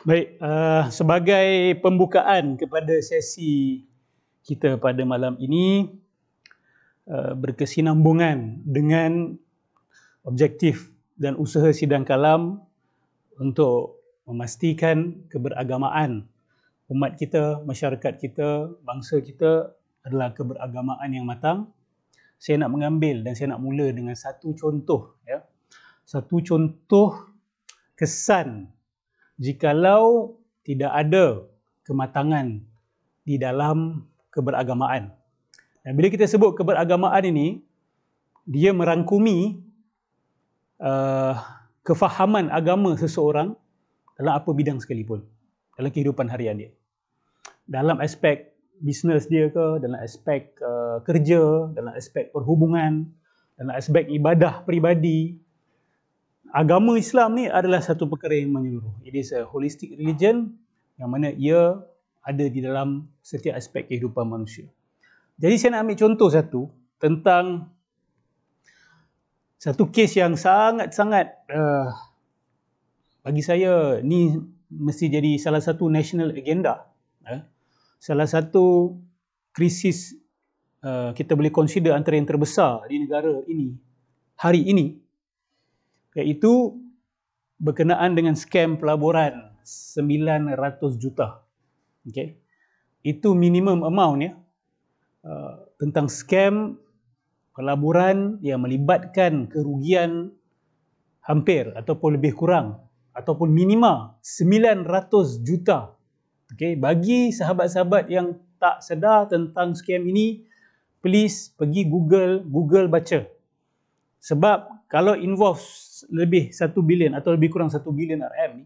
Baik, sebagai pembukaan kepada sesi kita pada malam ini, berkesinambungan dengan objektif dan usaha sidang kalam untuk memastikan keberagamaan umat kita, masyarakat kita, bangsa kita adalah keberagamaan yang matang. Saya nak mengambil dan saya nak mula dengan satu contoh, ya. Satu contoh kesan jikalau tidak ada kematangan di dalam keberagamaan. Dan bila kita sebut keberagamaan ini, dia merangkumi kefahaman agama seseorang dalam apa bidang sekalipun, dalam kehidupan harian dia. Dalam aspek bisnes dia ke, dalam aspek kerja, dalam aspek perhubungan, dalam aspek ibadah peribadi. Agama Islam ni adalah satu perkara yang menyeluruh. It is a holistic religion yang mana ia ada di dalam setiap aspek kehidupan manusia. Jadi saya nak ambil contoh satu tentang satu kes yang sangat-sangat bagi saya ni mesti jadi salah satu national agenda. Salah satu krisis kita boleh consider antara yang terbesar di negara ini hari ini, iaitu berkenaan dengan skam pelaburan 900 juta. Okay. Itu minimum amount ya, tentang skam pelaburan yang melibatkan kerugian hampir ataupun lebih kurang ataupun minima 900 juta. Okay. Bagi sahabat-sahabat yang tak sedar tentang skam ini, please pergi Google baca. Sebab kalau involve lebih 1 bilion atau lebih kurang 1 bilion RM ni,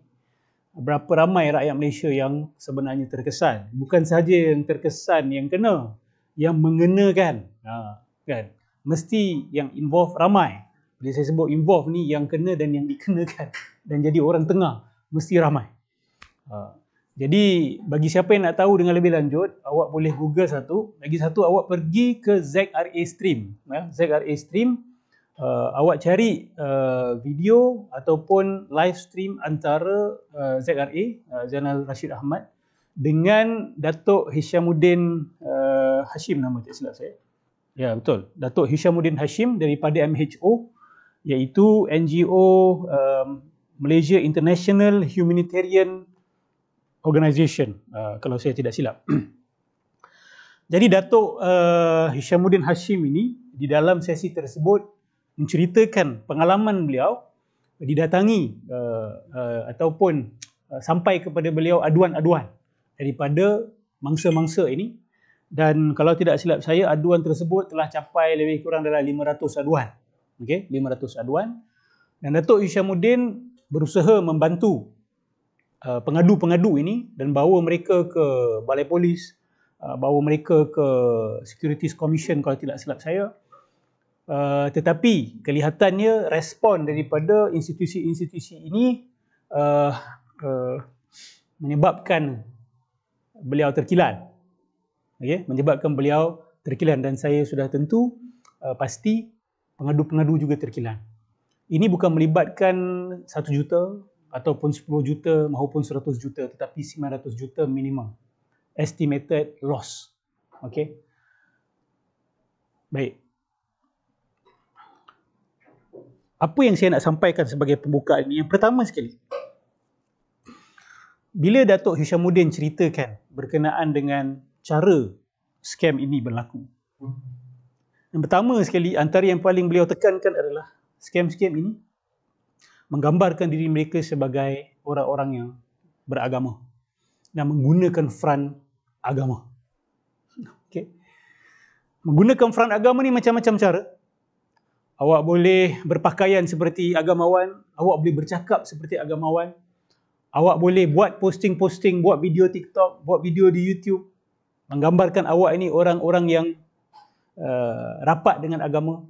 berapa ramai rakyat Malaysia yang sebenarnya terkesan. Bukan sahaja yang terkesan yang kena, yang mengenakan. Kan? Mesti yang involve ramai. Bila saya sebut involve ni, yang kena dan yang dikenakan. Dan jadi orang tengah, mesti ramai. Jadi bagi siapa yang nak tahu dengan lebih lanjut, awak boleh Google satu. Lagi satu, awak pergi ke ZRA Stream. ZRA Stream. Awak cari video ataupun live stream antara ZRA, Zainal Rashid Ahmad, dengan Datuk Hishamuddin Hashim, nama tak silap saya. Ya, betul. Datuk Hishamuddin Hashim daripada MHO, iaitu NGO Malaysia International Humanitarian Organisation, kalau saya tidak silap. Jadi Datuk Hishamuddin Hashim ini di dalam sesi tersebut menceritakan pengalaman beliau didatangi ataupun sampai kepada beliau aduan-aduan daripada mangsa-mangsa ini, dan kalau tidak silap saya, aduan tersebut telah capai lebih kurang dalam 500 aduan. Okey, 500 aduan. Dan Datuk Hishamuddin berusaha membantu pengadu-pengadu ini dan bawa mereka ke Balai Polis, bawa mereka ke Securities Commission kalau tidak silap saya. Tetapi kelihatannya respon daripada institusi-institusi ini menyebabkan beliau terkilan. Okay? Menyebabkan beliau terkilan, dan saya sudah tentu pasti pengadu-pengadu juga terkilan. Ini bukan melibatkan 1 juta ataupun 10 juta maupun 100 juta, tetapi 900 juta minimum estimated loss. Okay? Baik. Apa yang saya nak sampaikan sebagai pembukaan ini? Yang pertama sekali, bila Datuk Hishamuddin ceritakan berkenaan dengan cara skam ini berlaku, yang pertama sekali, antara yang paling beliau tekankan adalah skam-skam ini menggambarkan diri mereka sebagai orang-orang yang beragama dan menggunakan front agama. Okay. Menggunakan front agama ni macam-macam cara. Awak boleh berpakaian seperti agamawan, awak boleh bercakap seperti agamawan, awak boleh buat posting-posting, buat video TikTok, buat video di YouTube, menggambarkan awak ini orang-orang yang rapat dengan agama.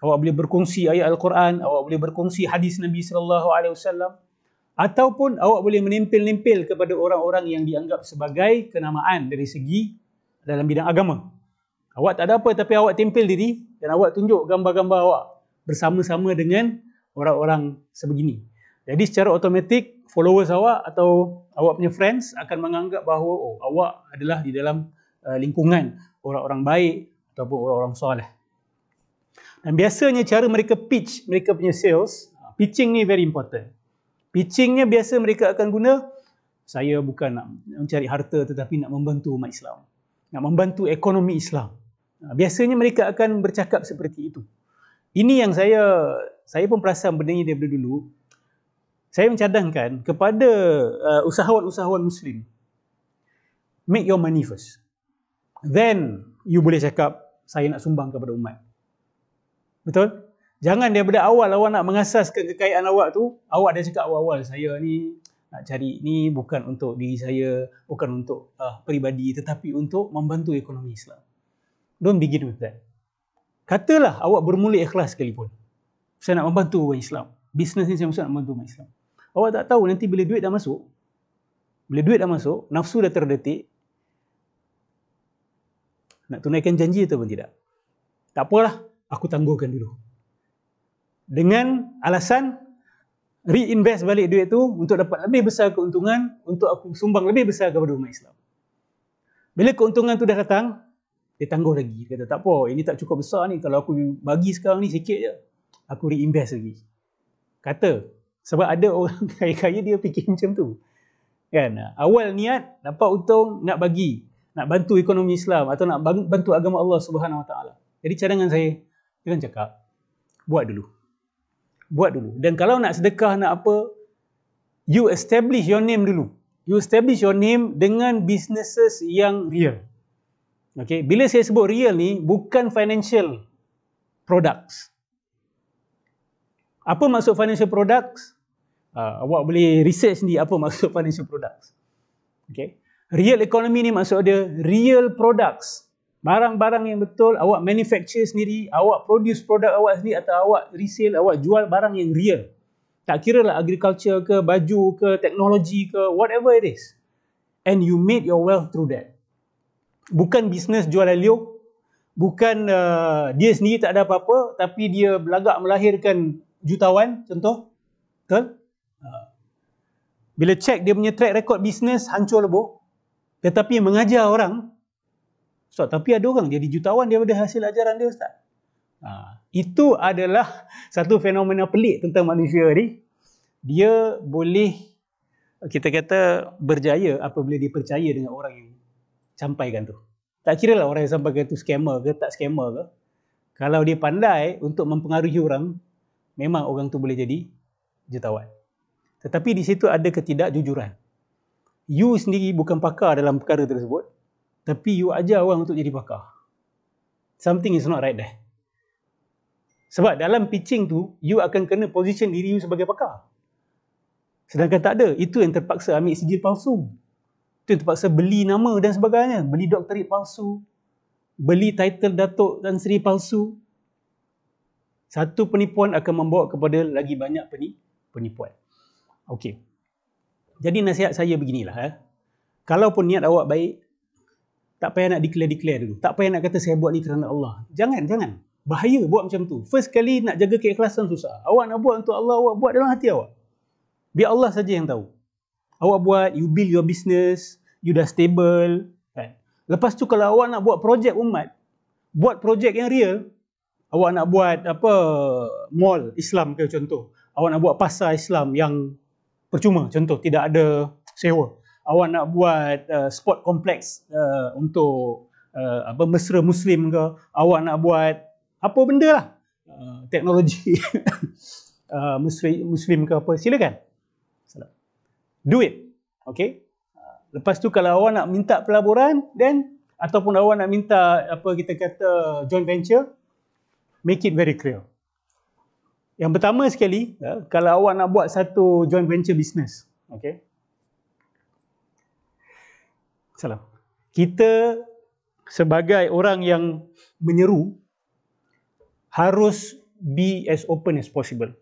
Awak boleh berkongsi ayat Al-Quran, awak boleh berkongsi hadis Nabi SAW, ataupun awak boleh menempel-nempel kepada orang-orang yang dianggap sebagai kenamaan dari segi dalam bidang agama. Awak tak ada apa, tapi awak tempel diri dan awak tunjuk gambar-gambar awak bersama-sama dengan orang-orang sebegini. Jadi secara automatik followers awak atau awak punya friends akan menganggap bahawa awak adalah di dalam lingkungan orang-orang baik ataupun orang-orang soleh. Dan biasanya cara mereka pitch mereka punya sales, pitching ni very important. Pitchingnya biasa mereka akan guna, saya bukan nak mencari harta tetapi nak membantu umat Islam, nak membantu ekonomi Islam. Biasanya mereka akan bercakap seperti itu. Ini yang saya pun perasan benda ini daripada dulu. Saya mencadangkan kepada usahawan-usahawan Muslim, make your money first. Then you boleh cakap saya nak sumbang kepada umat. Betul? Jangan daripada awal awak nak mengasaskan kekayaan awak tu, awak dah cakap awal-awal saya ni nak cari ni bukan untuk diri saya, bukan untuk peribadi tetapi untuk membantu ekonomi Islam. Don't begin with that. Katalah awak bermula ikhlas sekalipun. Saya nak membantu orang Islam. Bisnes ni saya nak membantu orang Islam. Awak tak tahu nanti bila duit dah masuk, nafsu dah terdetik, nak tunaikan janji ataupun tidak. Tak apalah, aku tangguhkan dulu. Dengan alasan reinvest balik duit tu untuk dapat lebih besar keuntungan, untuk aku sumbang lebih besar kepada umat Islam. Bila keuntungan tu dah datang, dia tangguh lagi. Dia kata, tak apa, ini tak cukup besar ni. Kalau aku bagi sekarang ni sikit je, aku reinvest lagi. Kata, sebab ada orang kaya-kaya dia fikir macam tu. Kan? Awal niat, dapat untung, nak bagi, nak bantu ekonomi Islam atau nak bantu agama Allah Subhanahu Wa Taala. Jadi cadangan saya, jangan cakap, buat dulu. Dan kalau nak sedekah, nak apa, you establish your name dulu. You establish your name dengan businesses yang real. Okay? Bila saya sebut real ni, bukan financial products. Apa maksud financial products? Awak boleh research sendiri apa maksud financial products. Okay? Real economy ni maksud dia real products. Barang-barang yang betul, awak manufacture sendiri, awak produce produk awak sendiri atau awak resale, awak jual barang yang real. Tak kira lah agriculture ke, baju ke, teknologi ke, whatever it is. And you made your wealth through that. Bukan bisnes jual alio, bukan dia sendiri tak ada apa-apa, tapi dia belagak melahirkan jutawan, contoh. Betul? Bila check dia punya track record bisnes, hancur lebur. Tetapi mengajar orang, Ustaz, tapi ada orang jadi jutawan daripada hasil ajaran dia, Ustaz. Itu adalah satu fenomena pelik tentang manusia ni. Dia boleh, kita kata, berjaya apabila dia percaya dengan orang yang sampaikan tu. Tak kira lah orang yang sampaikan tu scammer ke tak scammer ke. Kalau dia pandai untuk mempengaruhi orang, memang orang tu boleh jadi jutawan. Tetapi di situ ada ketidakjujuran. You sendiri bukan pakar dalam perkara tersebut, tapi you ajar orang untuk jadi pakar. Something is not right there. Sebab dalam pitching tu, you akan kena position diri you sebagai pakar. Sedangkan tak ada. Itu yang terpaksa ambil sijil palsu. Itu yang terpaksa beli nama dan sebagainya. Beli doktorat palsu. Beli title Datuk Tan Sri palsu. Satu penipuan akan membawa kepada lagi banyak penipuan. Okey. Jadi nasihat saya beginilah. Kalaupun niat awak baik, tak payah nak declare dulu. Tak payah nak kata saya buat ni kerana Allah. Jangan. Bahaya buat macam tu. First kali nak jaga keikhlasan susah. Awak nak buat untuk Allah, awak buat dalam hati awak. Biar Allah saja yang tahu. Awak buat, you build your business, you dah stable. Kan? Lepas tu kalau awak nak buat projek umat, buat projek yang real, awak nak buat mall Islam ke contoh. Awak nak buat pasar Islam yang percuma, contoh, tidak ada sewa. Awak nak buat sport kompleks untuk mesra Muslim ke. Awak nak buat apa benda lah. Teknologi Muslim ke apa. Silakan. Do it. Okay. Lepas tu kalau awak nak minta pelaburan, then ataupun awak nak minta apa kita kata joint venture, make it very clear. Yang pertama sekali, kalau awak nak buat satu joint venture business, okay. Salam. Kita sebagai orang yang menyeru harus be as open as possible.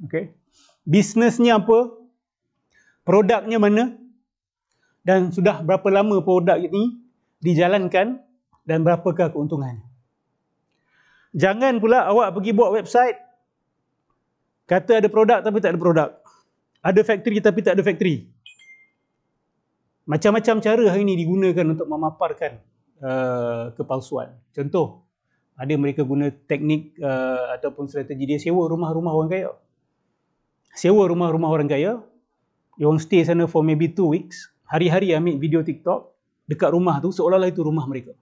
Okay. Bisnesnya apa? Produknya mana? Dan sudah berapa lama produk ini dijalankan dan berapakah keuntungannya? Jangan pula awak pergi buat website, kata ada produk tapi tak ada produk. Ada factory tapi tak ada factory. Macam-macam cara hari ini digunakan untuk memaparkan kepalsuan. Contoh, ada mereka guna teknik ataupun strategi dia sewa rumah-rumah orang kaya. Sewa rumah-rumah orang kaya, dia orang stay sana for maybe 2 weeks, hari-hari ambil video TikTok dekat rumah tu seolah-olah itu rumah mereka.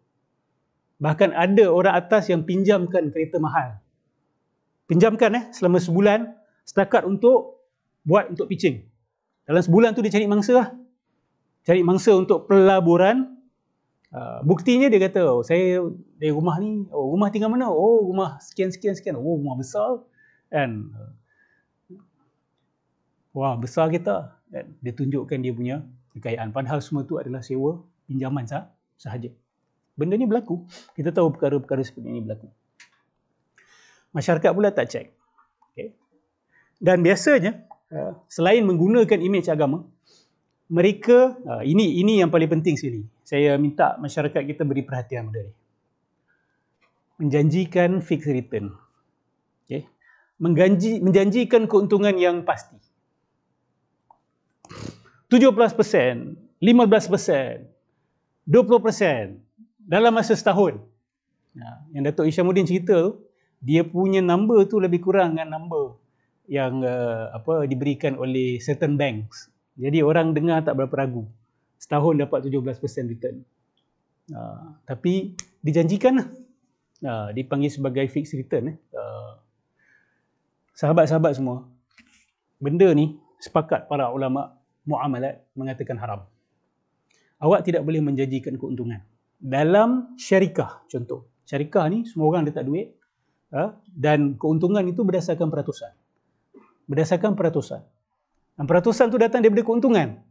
Bahkan ada orang atas yang pinjamkan kereta mahal. Pinjamkan selama sebulan setakat untuk buat untuk pitching. Dalam sebulan tu dia cari mangsa lah. Cari mangsa untuk pelaburan. Buktinya dia kata, oh, saya dari rumah ni, oh rumah tinggal mana? Oh rumah sekian. Oh rumah besar. Dan wah besar kita. Dan dia tunjukkan dia punya kekayaan. Padahal semua tu adalah sewa pinjaman sahaja. Benda ni berlaku. Kita tahu perkara-perkara seperti ini berlaku. Masyarakat pula tak cek. Okay. Dan biasanya, selain menggunakan imej agama, mereka, ini yang paling penting sekali. Saya minta masyarakat kita beri perhatian pada ni. Menjanjikan fixed return. Okay. Menjanjikan keuntungan yang pasti. 17%, 15%, 20% dalam masa setahun. Yang Datuk Isyamuddin cerita tu, dia punya number tu lebih kurang dengan number yang diberikan oleh certain banks. Jadi orang dengar tak berapa ragu. Setahun dapat 17% return. Tapi dijanjikan dipanggil sebagai fixed return. Sahabat-sahabat semua, benda ni sepakat para ulama muamalat mengatakan haram. Awak tidak boleh menjanjikan keuntungan. Dalam syarikah, contoh. Syarikah ni semua orang letak duit dan keuntungan itu berdasarkan peratusan. Berdasarkan peratusan. Dan peratusan tu datang daripada keuntungan.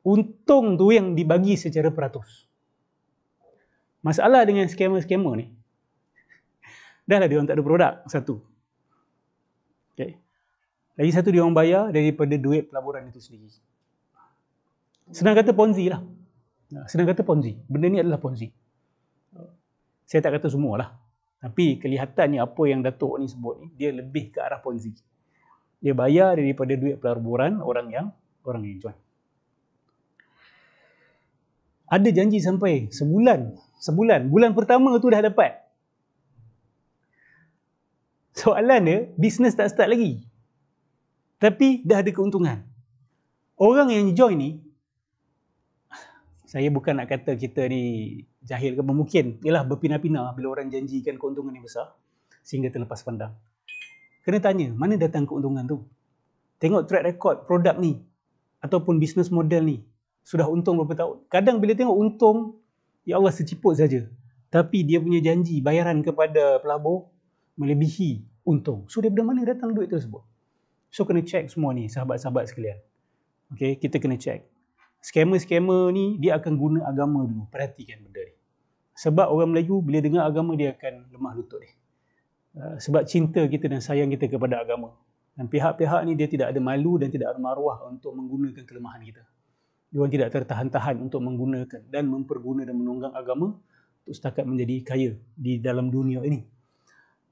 Untung tu yang dibagi secara peratus. Masalah dengan skamer-skamer ni, dah lah dia orang tak ada produk, satu. Okay. Lagi satu, dia orang bayar daripada duit pelaburan itu sendiri. Senang kata Ponzi lah. Senang kata Ponzi. Benda ni adalah Ponzi. Saya tak kata semualah. Tapi kelihatannya apa yang Datuk ni sebut ni, dia lebih ke arah Ponzi. Dia bayar daripada duit pelaburan orang yang join. Ada janji sampai sebulan. Bulan pertama tu dah dapat. Soalan dia, bisnes tak start lagi. Tapi dah ada keuntungan. Orang yang join ni, saya bukan nak kata kita ni jahil ke, mungkin ialah berpindah-pindah bila orang janjikan keuntungan yang besar sehingga terlepas pandang. Kena tanya, mana datang keuntungan tu? Tengok track record produk ni ataupun bisnes model ni. Sudah untung berapa tahun. Kadang bila tengok untung, ya Allah seciput saja. Tapi dia punya janji bayaran kepada pelabur melebihi untung. So daripada mana datang duit tersebut? So kena check semua ni sahabat-sahabat sekalian. Okay, kita kena check. Skamer-skamer ni dia akan guna agama dulu. Perhatikan benda ni. Sebab orang Melayu bila dengar agama dia akan lemah lutut dia. Sebab cinta kita dan sayang kita kepada agama. Dan pihak-pihak ni dia tidak ada malu dan tidak ada maruah untuk menggunakan kelemahan kita. Dia orang tidak tertahan-tahan untuk menggunakan dan memperguna dan menunggang agama untuk setakat menjadi kaya di dalam dunia ini.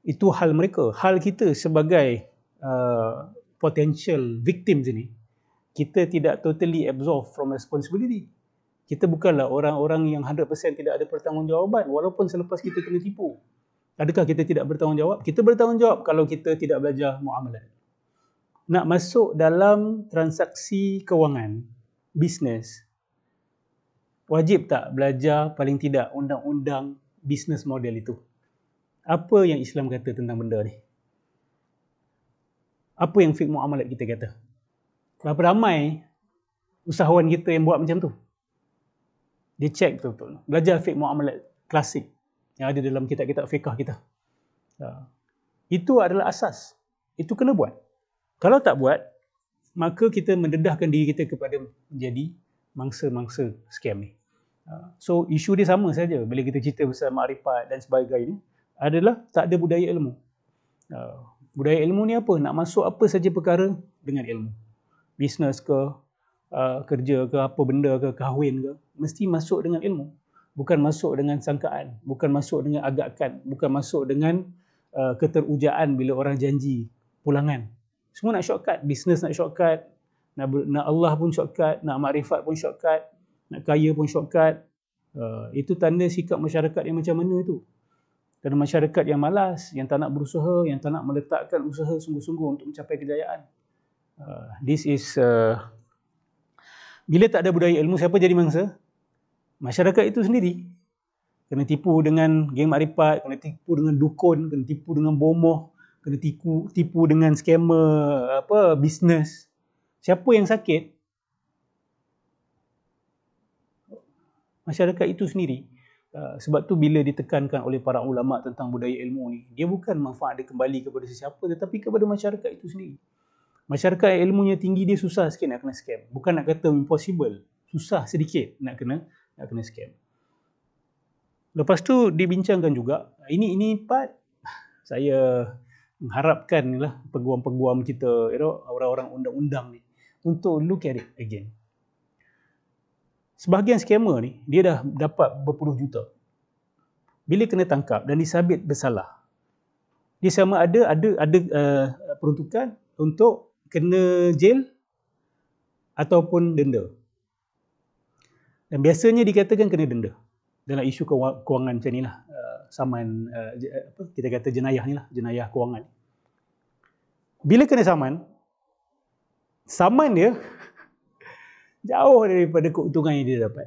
Itu hal mereka. Hal kita sebagai potential victims ini, kita tidak totally absolved from responsibility. Kita bukanlah orang-orang yang 100% tidak ada pertanggungjawaban walaupun selepas kita kena tipu. Adakah kita tidak bertanggungjawab? Kita bertanggungjawab kalau kita tidak belajar muamalat. Nak masuk dalam transaksi kewangan, bisnes, wajib tak belajar paling tidak undang-undang bisnes model itu? Apa yang Islam kata tentang benda ni? Apa yang fiqh muamalat kita kata? Berapa ramai usahawan kita yang buat macam tu? Dia check betul-betul. Belajar fiqh muamalat klasik yang ada dalam kitab-kitab fiqh kita. Itu adalah asas. Itu kena buat. Kalau tak buat, maka kita mendedahkan diri kita kepada menjadi mangsa-mangsa scam ni. So isu dia sama saja bila kita cerita pasal makrifat dan sebagainya, adalah tak ada budaya ilmu. Budaya ilmu ni apa? Nak masuk apa saja perkara dengan ilmu. Bisnes ke, kerja ke, apa benda ke, kahwin ke, mesti masuk dengan ilmu. Bukan masuk dengan sangkaan, bukan masuk dengan agakan, bukan masuk dengan keterujaan bila orang janji pulangan. Semua nak shortcut, bisnes nak shortcut, nak Allah pun shortcut, nak makrifat pun shortcut, nak kaya pun shortcut. Itu tanda sikap masyarakat yang macam mana itu. Kerana masyarakat yang malas, yang tak nak berusaha, yang tak nak meletakkan usaha sungguh-sungguh untuk mencapai kejayaan. Bila tak ada budaya ilmu, siapa jadi mangsa? Masyarakat itu sendiri. Kena tipu dengan geng makrifat, kena tipu dengan dukun, kena tipu dengan bomoh, kena tipu dengan scammer bisnes. Siapa yang sakit? Masyarakat itu sendiri. Sebab tu bila ditekankan oleh para ulama tentang budaya ilmu ni, dia bukan manfaat dia kembali kepada sesiapa, tetapi kepada masyarakat itu sendiri. Masyarakat yang ilmunya tinggi, dia susah sikit nak kena scam. Bukan nak kata impossible, susah sedikit nak kena scam. Lepas tu dibincangkan juga, ini part saya mengharapkan lah peguam-peguam kita, orang-orang undang-undang ni untuk look at it again. Sebahagian scammer ni, dia dah dapat berpuluh juta. Bila kena tangkap dan disabit bersalah, dia sama ada peruntukan untuk kena jail ataupun denda. Dan biasanya dikatakan kena denda dalam isu kewangan macam ni lah. Saman, kita kata jenayah ni lah, jenayah kewangan. Bila kena saman dia jauh daripada keuntungan yang dia dapat.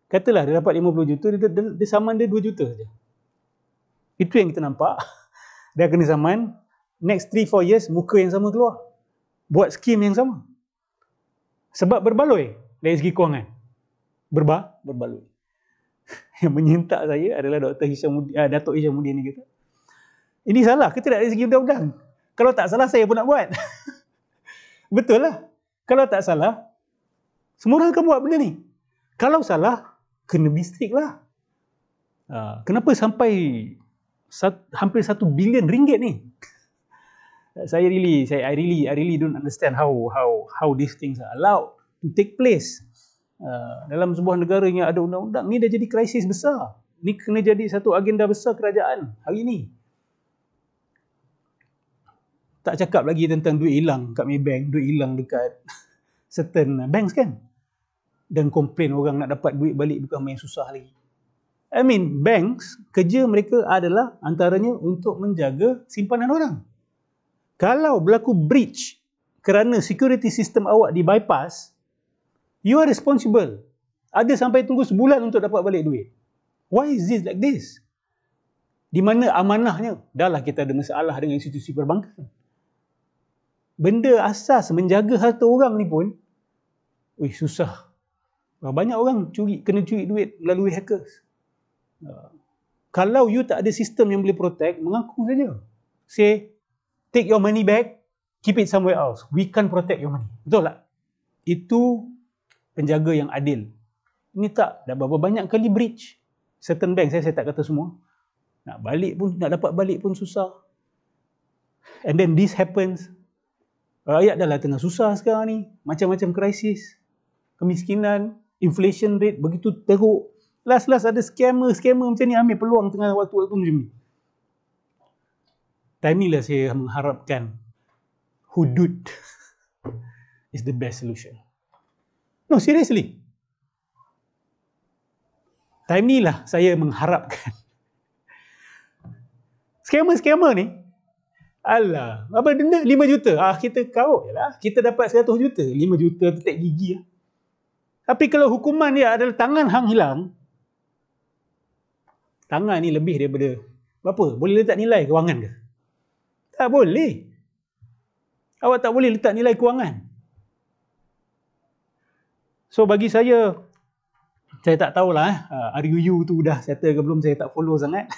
Katalah dia dapat 50 juta, dia saman dia 2 juta saja. Itu yang kita nampak. Dia kena saman, next 3-4 years, muka yang sama keluar. Buat skim yang sama. Sebab berbaloi dari segi kewangan. Berbaloi. Yang menyentak saya adalah Datuk Hishamuddin ni kata, ini salah ke tidak dari segi undang-undang? Kalau tak salah, saya pun nak buat. Betul lah. Kalau tak salah, semua orang akan buat benda ni. Kalau salah, kena bistrik lah. Kenapa sampai hampir 1 bilion ringgit ni? I really don't understand how these things are allowed to take place. Dalam sebuah negara yang ada undang-undang, ni dah jadi krisis besar. Ni kena jadi satu agenda besar kerajaan hari ni. Tak cakap lagi tentang duit hilang kat Maybank, duit hilang dekat certain banks kan. Dan komplain orang nak dapat duit balik bukan main susah lagi. I mean, banks, kerja mereka adalah antaranya untuk menjaga simpanan orang. Kalau berlaku breach kerana security system awak di bypass, you are responsible. Ada sampai tunggu sebulan untuk dapat balik duit. Why is this like this? Di mana amanahnya? Dahlah kita ada masalah dengan institusi perbankan. Benda asas menjaga harta orang ni pun, susah. Banyak orang kena curi duit melalui hackers. Kalau you tak ada sistem yang boleh protect, mengaku saja. Say, take your money back, keep it somewhere else. We can't protect your money. Betul tak? Itu penjaga yang adil. Ini tak, dah berapa banyak kali breach. Certain bank, saya tak kata semua. Nak dapat balik pun susah. And then this happens. Rakyat dah lah tengah susah sekarang ni. Macam-macam krisis. Kemiskinan, inflation rate begitu teruk. Last ada scammer macam ni ambil peluang tengah waktu-waktu macam ni. Time ni lah saya mengharapkan hudud is the best solution. No, seriously. Time ni lah saya mengharapkan. Scammer ni, alah, apa denda 5 juta. Kita kau lah. Kita dapat 100 juta. 5 juta tetek gigi lah. Tapi kalau hukuman dia adalah tangan hang hilang, tangan ni lebih daripada berapa? Boleh letak nilai kewangan ke? Tak boleh. Awak tak boleh letak nilai kewangan. So bagi saya tak tahulah RUU tu dah settle ke belum, saya tak follow sangat.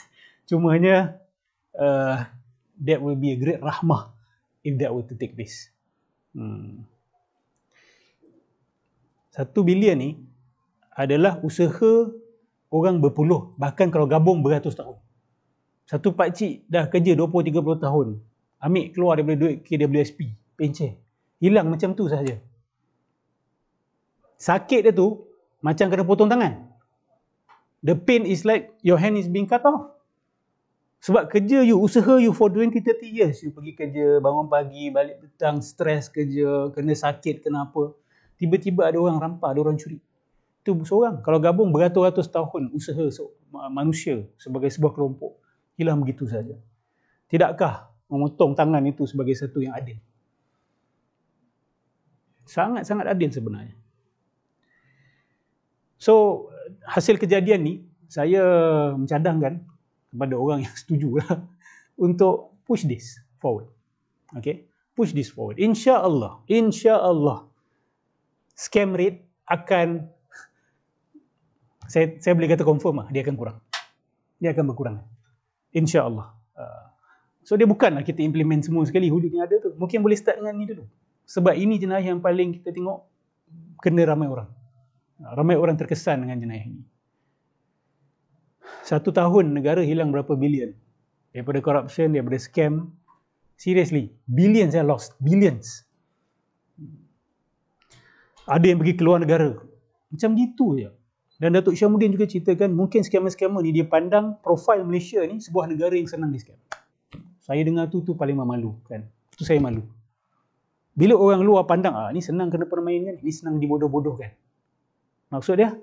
Cuma hanya that will be a great rahmah if that were to take place. 1 bilion ni adalah usaha orang berpuluh, bahkan kalau gabung beratus tahun. Satu pakcik dah kerja 20-30 tahun, ambil keluar daripada duit KWSP, pencen, hilang macam tu sahaja. Sakit dia tu macam kena potong tangan. The pain is like your hand is being cut off. Sebab kerja you, usaha you for 20-30 years, you pergi kerja, bangun pagi, balik petang, stres kerja, kena sakit, kena apa. Tiba-tiba ada orang rampas, ada orang curi. Itu seorang. Kalau gabung beratus-ratus tahun usaha manusia sebagai sebuah kelompok, hilang begitu saja. Tidakkah memotong tangan itu sebagai satu yang adil? Sangat-sangat adil sebenarnya. So, hasil kejadian ni, saya mencadangkan kepada orang yang setuju lah untuk push this forward. Okay? Push this forward. InsyaAllah, scam rate akan, saya boleh kata confirm lah, dia akan kurang. Dia akan berkurang. InsyaAllah. So dia bukanlah kita implement semua sekali hudud yang ada tu. Mungkin boleh start dengan ni dulu. Sebab ini jenayah yang paling kita tengok kena ramai orang. Ramai orang terkesan dengan jenayah ini. 1 tahun negara hilang berapa bilion daripada corruption, daripada scam. Seriously, billions saya lost, billions. Ada yang pergi keluar negara. Macam gitu je. Dan Datuk Syamudin juga ceritakan, mungkin scammer-scammer ni dia pandang profil Malaysia ni sebuah negara yang senang di scam. Saya dengar tu paling memalukan. Tu saya malu. Bila orang luar pandang, ni senang kena permainan, ni senang dibodoh-bodohkan. Maksud dia,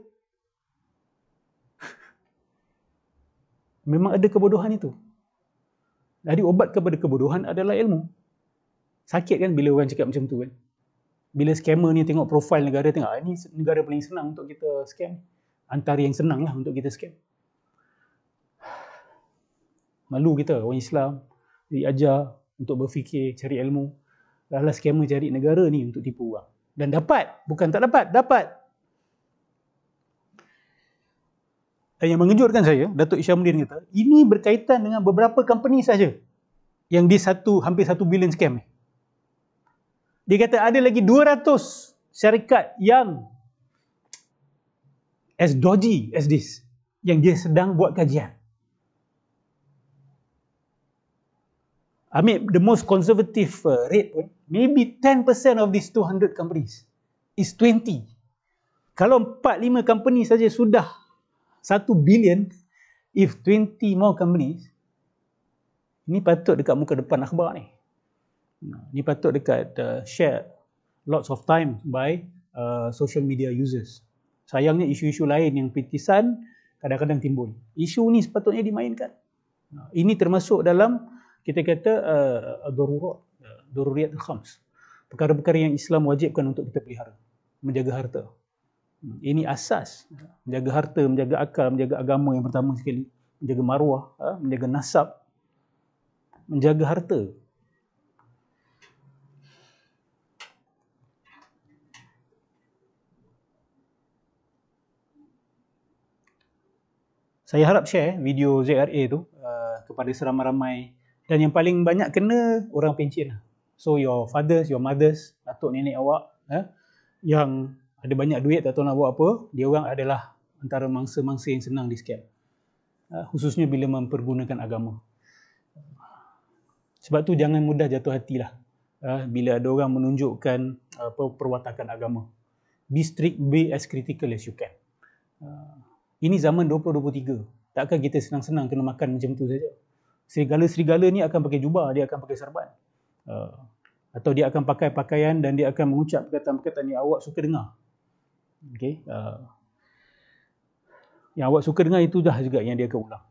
memang ada kebodohan itu. Jadi obat kepada kebodohan adalah ilmu. Sakit kan bila orang cakap macam tu kan. Bila scammer ni tengok profil negara, tengok ini negara paling senang untuk kita scam. Antara yang senang lah untuk kita scam. Malu kita, orang Islam, diajar untuk berfikir, cari ilmu. Lalu scammer cari negara ni untuk tipu orang. Dan dapat, bukan tak dapat, dapat. Dan yang mengejutkan saya, Datuk Syamudin kata, ini berkaitan dengan beberapa company saja yang di hampir 1 bilion scam ni. Dia kata ada lagi 200 syarikat yang as dodgy as this, yang dia sedang buat kajian. Ambil the most conservative rate pun, maybe 10% of these 200 companies is 20. Kalau 4-5 company saja sudah 1 billion, if 20 more companies, ini patut dekat muka depan akhbar ni. Ini patut dekat share lots of time by social media users. Sayangnya isu-isu lain yang pitisan kadang-kadang timbul. Isu ni sepatutnya dimainkan. Ini termasuk dalam kita kata daruriyat khams. Perkara-perkara yang Islam wajibkan untuk kita pelihara. Menjaga harta. Ini asas. Menjaga harta, menjaga akal, menjaga agama yang pertama sekali. Menjaga maruah, menjaga nasab. Menjaga harta. Saya harap share video ZRA tu kepada seramai-ramai. Dan yang paling banyak kena orang pencen. So your fathers, your mothers, atuk nenek awak yang ada banyak duit tak tahu nak buat apa, dia orang adalah antara mangsa-mangsa yang senang di scam. Khususnya bila mempergunakan agama. Sebab tu jangan mudah jatuh hatilah bila ada orang menunjukkan perwatakan agama. Be strict, be as critical as you can. Ini zaman 2023. Takkan kita senang-senang kena makan macam tu saja. Serigala-serigala ni akan pakai jubah, dia akan pakai sarban. Atau dia akan pakai pakaian dan dia akan mengucap perkataan-perkataan yang awak suka dengar. Okay? Yang awak suka dengar itu dah juga yang dia akan ulang.